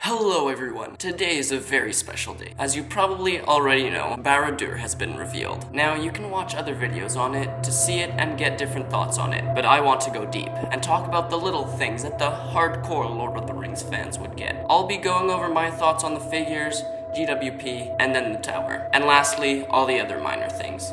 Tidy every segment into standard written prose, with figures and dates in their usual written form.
Hello everyone, today is a very special day. As you probably already know, Barad-Dur has been revealed. Now you can watch other videos on it to see it and get different thoughts on it, but I want to go deep and talk about the little things that the hardcore Lord of the Rings fans would get. I'll be going over my thoughts on the figures, GWP, and then the tower. And lastly, all the other minor things.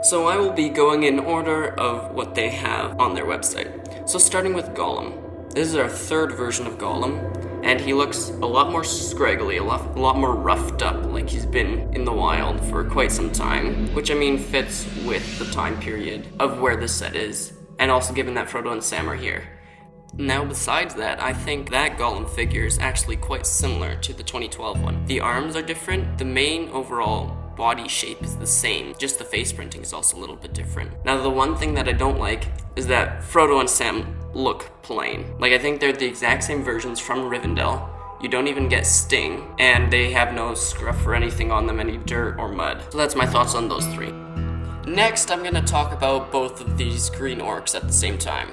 So I will be going in order of what they have on their website. So starting with Gollum. This is our third version of Gollum. And he looks a lot more scraggly, a lot more roughed up, like he's been in the wild for quite some time, which I mean fits with the time period of where this set is, and also given that Frodo and Sam are here. Now besides that, I think that Gollum figure is actually quite similar to the 2012 one. The arms are different, the main overall body shape is the same, just the face printing is also a little bit different. Now the one thing that I don't like is that Frodo and Sam look plain. Like I think they're the exact same versions from Rivendell. You don't even get Sting, and they have no scruff or anything on them, any dirt or mud. So that's my thoughts on those three. Next, I'm gonna talk about both of these green orcs at the same time.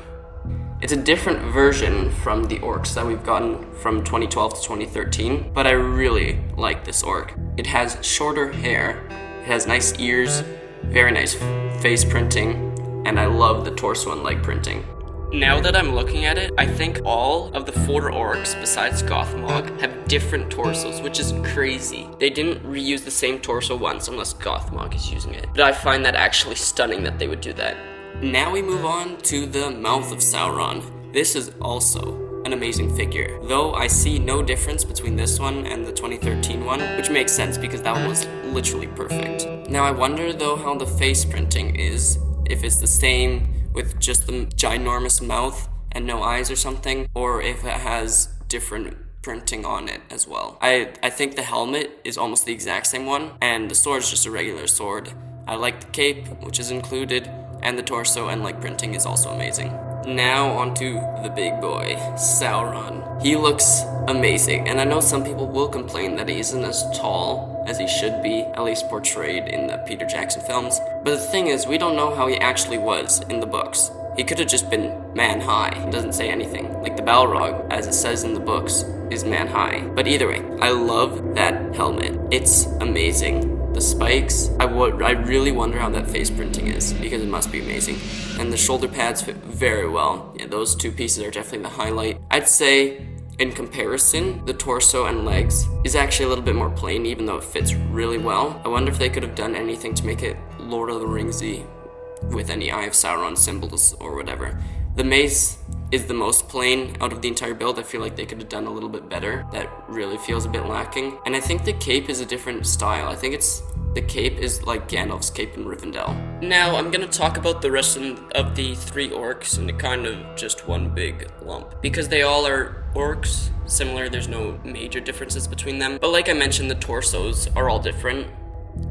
It's a different version from the orcs that we've gotten from 2012 to 2013, but I really like this orc. It has shorter hair, it has nice ears, very nice face printing, and I love the torso and leg printing. Now that I'm looking at it, I think all of the 4 orcs besides Gothmog have different torsos, which is crazy. They didn't reuse the same torso once unless Gothmog is using it. But I find that actually stunning that they would do that. Now we move on to the Mouth of Sauron. This is also an amazing figure, though I see no difference between this one and the 2013 one, which makes sense because that one was literally perfect. Now I wonder though how the face printing is, if it's the same with just the ginormous mouth and no eyes or something, or if it has different printing on it as well. I think the helmet is almost the exact same one, and the sword is just a regular sword. I like the cape, which is included, and the torso and leg printing is also amazing. Now onto the big boy, Sauron. He looks amazing, and I know some people will complain that he isn't as tall as he should be, at least portrayed in the Peter Jackson films. But the thing is, we don't know how he actually was in the books. He could have just been man high. It doesn't say anything. Like the Balrog, as it says in the books, is man high. But either way, I love that helmet. It's amazing. The spikes, I really wonder how that face printing is, because it must be amazing. And the shoulder pads fit very well. Yeah, those 2 pieces are definitely the highlight. I'd say, in comparison, the torso and legs is actually a little bit more plain, even though it fits really well. I wonder if they could have done anything to make it Lord of the Ringsy with any Eye of Sauron symbols or whatever. The mace is the most plain out of the entire build. I feel like they could have done a little bit better. That really feels a bit lacking. And I think the cape is a different style. I think the cape is like Gandalf's cape in Rivendell. Now I'm gonna talk about the rest of the 3 orcs in kind of just one big lump, because they all are orcs, similar, there's no major differences between them. But like I mentioned, the torsos are all different.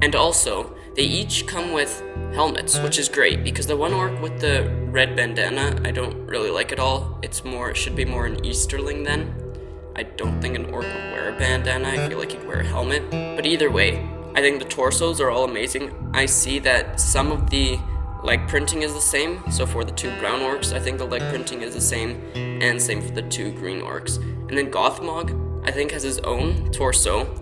And also, they each come with helmets, which is great, because the one orc with the red bandana, I don't really like at all. It should be more an Easterling then. I don't think an orc would wear a bandana, I feel like he'd wear a helmet. But either way, I think the torsos are all amazing. I see that some of the leg printing is the same, so for the 2 brown orcs, I think the leg printing is the same, and same for the 2 green orcs. And then Gothmog, I think, has his own torso,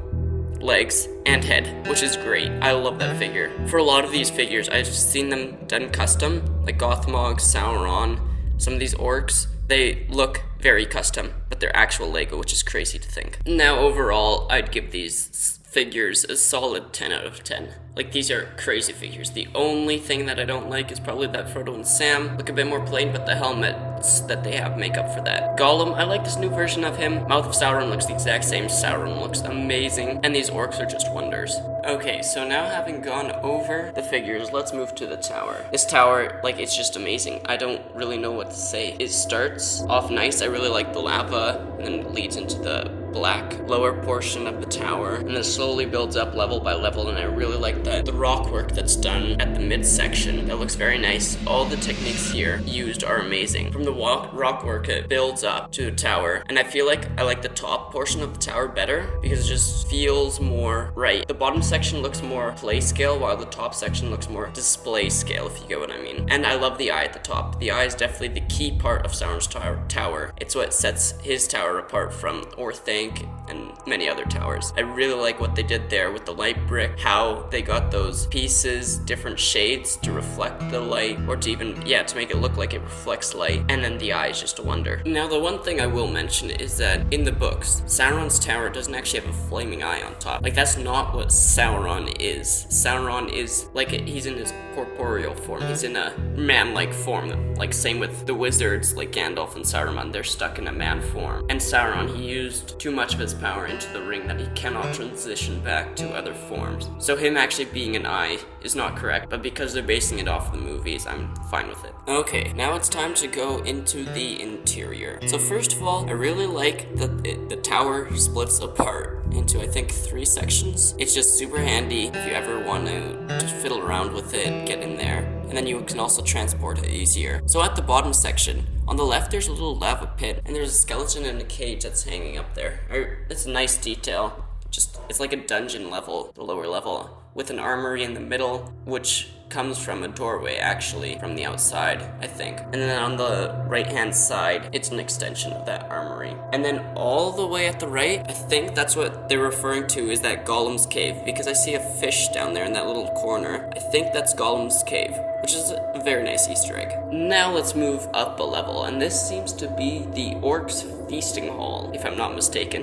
legs, and head, which is great. I love that figure. For a lot of these figures, I've seen them done custom, like Gothmog, Sauron, some of these orcs, they look very custom, but they're actual Lego, which is crazy to think. Now overall, I'd give these figures a solid 10 out of 10. Like, these are crazy figures. The only thing that I don't like is probably that Frodo and Sam look a bit more plain, but the helmets that they have make up for that. Gollum, I like this new version of him. Mouth of Sauron looks the exact same. Sauron looks amazing, and these orcs are just wonders. Okay, so now having gone over the figures, let's move to the tower. This tower, like, it's just amazing. I don't really know what to say. It starts off nice. I really like the lava, and then it leads into the black lower portion of the tower, and then slowly builds up level by level, and I really like that. The rock work that's done at the midsection, that looks very nice. All the techniques here used are amazing. From the rock work, it builds up to the tower, and I feel like I like the top portion of the tower better, because it just feels more right. The bottom section looks more play scale, while the top section looks more display scale, if you get what I mean. And I love the eye at the top. The eye is definitely the key part of Sauron's tower. It's what sets his tower apart from Orthanc and many other towers. I really like what they did there with the light brick, how they got those pieces, different shades to reflect the light, or to even, to make it look like it reflects light, and then the eye is just a wonder. Now, the one thing I will mention is that in the books, Sauron's tower doesn't actually have a flaming eye on top. Like, that's not what Sauron is. Sauron is, like, he's in his corporeal form. He's in a man-like form. Like, same with the wizards, like Gandalf and Saruman, they're stuck in a man form. And Sauron, he used too much of his power into the ring that he cannot transition back to other forms. So him actually being an eye is not correct, but because they're basing it off the movies, I'm fine with it. Okay, now it's time to go into the interior. So first of all, I really like that the tower splits apart into, I think, 3 sections. It's just super handy if you ever want to just fiddle around with it, get in there, and then you can also transport it easier. So at the bottom section, on the left there's a little lava pit, and there's a skeleton in a cage that's hanging up there. It's a nice detail. It's like a dungeon level, the lower level, with an armory in the middle, which comes from a doorway, actually, from the outside, I think. And then on the right-hand side, it's an extension of that armory. And then all the way at the right, I think that's what they're referring to is that Gollum's cave, because I see a fish down there in that little corner. I think that's Gollum's cave, which is a very nice Easter egg. Now let's move up a level, and this seems to be the Orcs' feasting hall, if I'm not mistaken.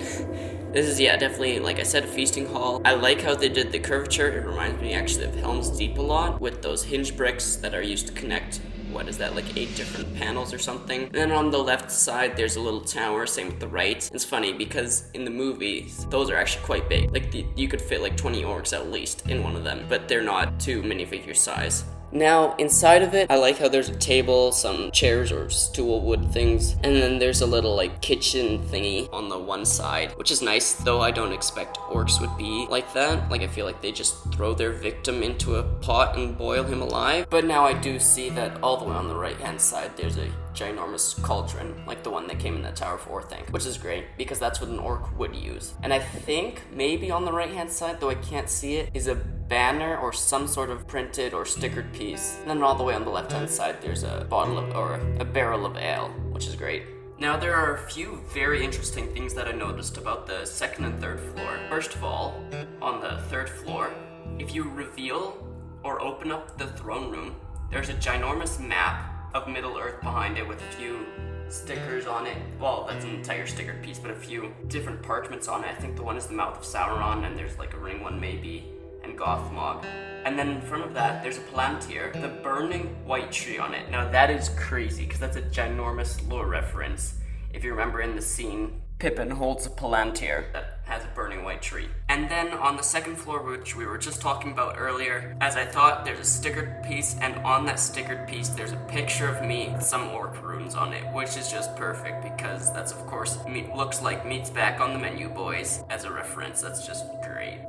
This is, definitely, like I said, a feasting hall. I like how they did the curvature. It reminds me actually of Helm's Deep a lot, with those hinge bricks that are used to connect, what is that, like 8 different panels or something. And then on the left side, there's a little tower, same with the right. It's funny because in the movies, those are actually quite big. Like, you could fit like 20 orcs at least in one of them, but they're not 2 minifigure size. Now, inside of it, I like how there's a table, some chairs or stool wood things, and then there's a little, like, kitchen thingy on the one side, which is nice, though I don't expect orcs would be like that. Like, I feel like they just throw their victim into a pot and boil him alive. But now I do see that all the way on the right-hand side, there's a ginormous cauldron, like the one that came in the Tower 4 thing, which is great, because that's what an orc would use. And I think maybe on the right-hand side, though I can't see it, is a banner or some sort of printed or stickered piece. And then all the way on the left-hand side, there's a a barrel of ale, which is great. Now, there are a few very interesting things that I noticed about the 2nd and 3rd floor. First of all, on the 3rd floor, if you reveal or open up the throne room, there's a ginormous map of Middle-earth behind it with a few stickers on it. Well, that's an entire stickered piece, but a few different parchments on it. I think the one is the mouth of Sauron, and there's like a ring one maybe, and Gothmog. And then in front of that, there's a Palantir, the burning white tree on it. Now that is crazy, because that's a ginormous lore reference. If you remember in the scene, Pippin holds a Palantir that has a burning white tree. And then on the 2nd floor, which we were just talking about earlier, as I thought, there's a stickered piece, and on that stickered piece, there's a picture of me with some orc runes on it, which is just perfect, because that's, of course, looks like meat's back on the menu, boys, as a reference. That's just great.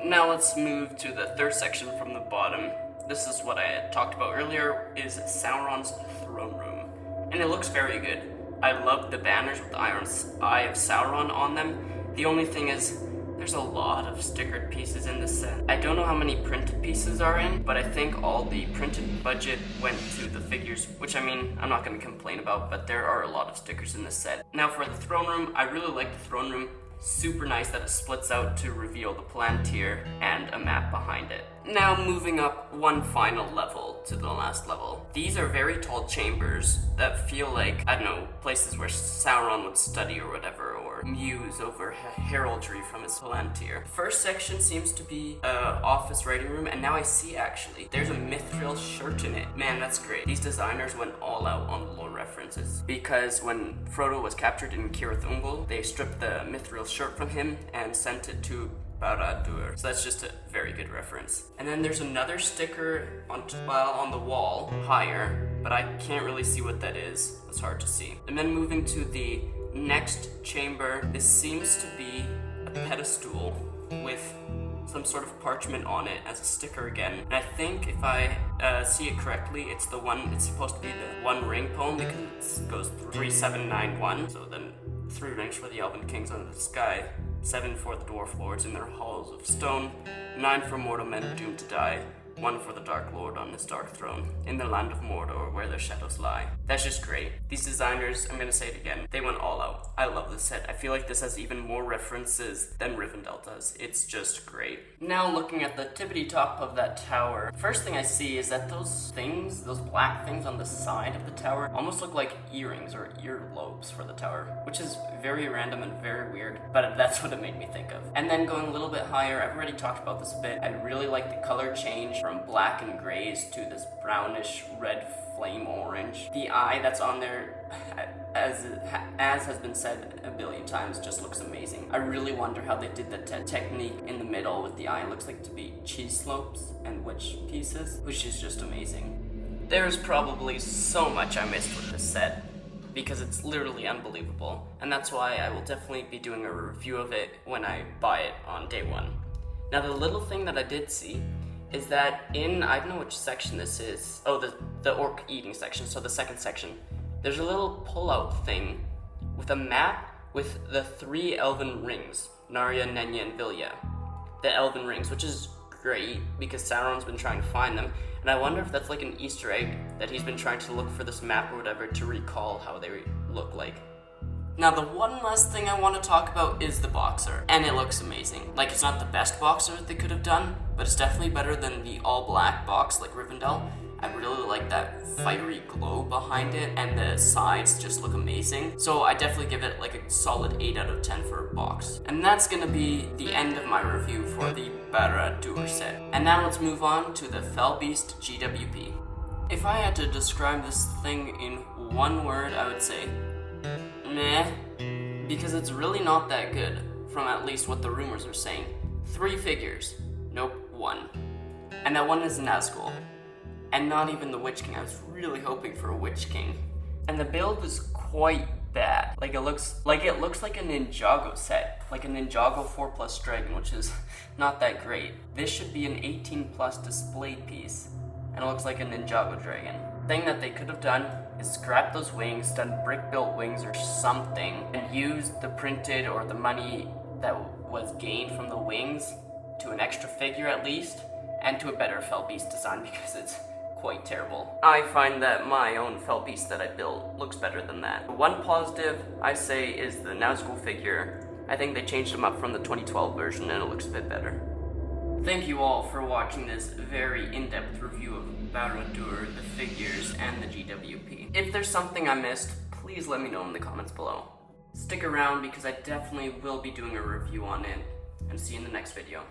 Now let's move to the 3rd section from the bottom. This is what I had talked about earlier, is Sauron's throne room. And it looks very good. I love the banners with the Iron Eye of Sauron on them. The only thing is, there's a lot of stickered pieces in this set. I don't know how many printed pieces are in, but I think all the printed budget went to the figures, which I mean, I'm not going to complain about, but there are a lot of stickers in this set. Now for the throne room, I really like the throne room. Super nice that it splits out to reveal the Palantir and a map behind it. Now moving up one final level to the last level. These are very tall chambers that feel like, I don't know, places where Sauron would study or whatever, or muse over heraldry from his Palantir. The first section seems to be an office writing room, and now I see actually, there's a mithril shirt in it. Man, that's great. These designers went all out on lore references, because when Frodo was captured in Cirith Ungol, they stripped the mithril shirt from him and sent it to Barad-Dur. So that's just a very good reference. And then there's another sticker on the wall, higher, but I can't really see what that is. It's hard to see. And then moving to the next chamber, this seems to be a pedestal with some sort of parchment on it as a sticker again. And I think if I see it correctly, it's supposed to be the One Ring poem, because it goes 3791. So then 3 rings for the Elven Kings under the sky, 7 for the Dwarf Lords in their halls of stone, 9 for mortal men doomed to die, one for the Dark Lord on his dark throne, in the land of Mordor where their shadows lie. That's just great. These designers, I'm gonna say it again, they went all out. I love this set. I feel like this has even more references than Rivendell does. It's just great. Now looking at the tippity top of that tower, first thing I see is that those things, those black things on the side of the tower, almost look like earrings or earlobes for the tower, which is very random and very weird, but that's what it made me think of. And then going a little bit higher, I've already talked about this a bit, I really like the color change from black and grays to this brownish red flame orange. The eye that's on there, as has been said a billion times, just looks amazing. I really wonder how they did the technique in the middle with the eye. It looks like to be cheese slopes and witch pieces, which is just amazing. There's probably so much I missed with this set, because it's literally unbelievable, and that's why I will definitely be doing a review of it when I buy it on day one. Now the little thing that I did see is that I don't know which section this is, the orc eating section, so the second section, there's a little pull-out thing with a map with the 3 elven rings, Narya, Nenya, and Vilya. The elven rings, which is great because Sauron's been trying to find them, and I wonder if that's like an Easter egg that he's been trying to look for this map or whatever to recall how they look like. Now the one last thing I want to talk about is the boxer, and it looks amazing. Like, it's not the best boxer they could have done, but it's definitely better than the all black box like Rivendell. I really like that fiery glow behind it, and the sides just look amazing. So I definitely give it like a solid 8 out of 10 for a box. And that's gonna be the end of my review for the Barad-Dur set. And now let's move on to the Fellbeast GWP. If I had to describe this thing in one word, I would say meh, because it's really not that good, from at least what the rumors are saying. 3 figures. Nope, 1. And that one is Nazgul. And not even the Witch King. I was really hoping for a Witch King. And the build is quite bad. Like, it looks like a Ninjago set. Like a Ninjago 4+ dragon, which is not that great. This should be an 18+ display piece. And it looks like a Ninjago dragon. The thing that they could have done is scrap those wings, done brick-built wings or something, and used the printed or the money that was gained from the wings to an extra figure at least, and to a better Fellbeast design, because it's quite terrible. I find that my own Fellbeast that I built looks better than that. One positive I say is the Nazgul figure. I think they changed him up from the 2012 version and it looks a bit better. Thank you all for watching this very in-depth review of Barad-Dur, the figures, and the GWP. If there's something I missed, please let me know in the comments below. Stick around because I definitely will be doing a review on it, and see you in the next video.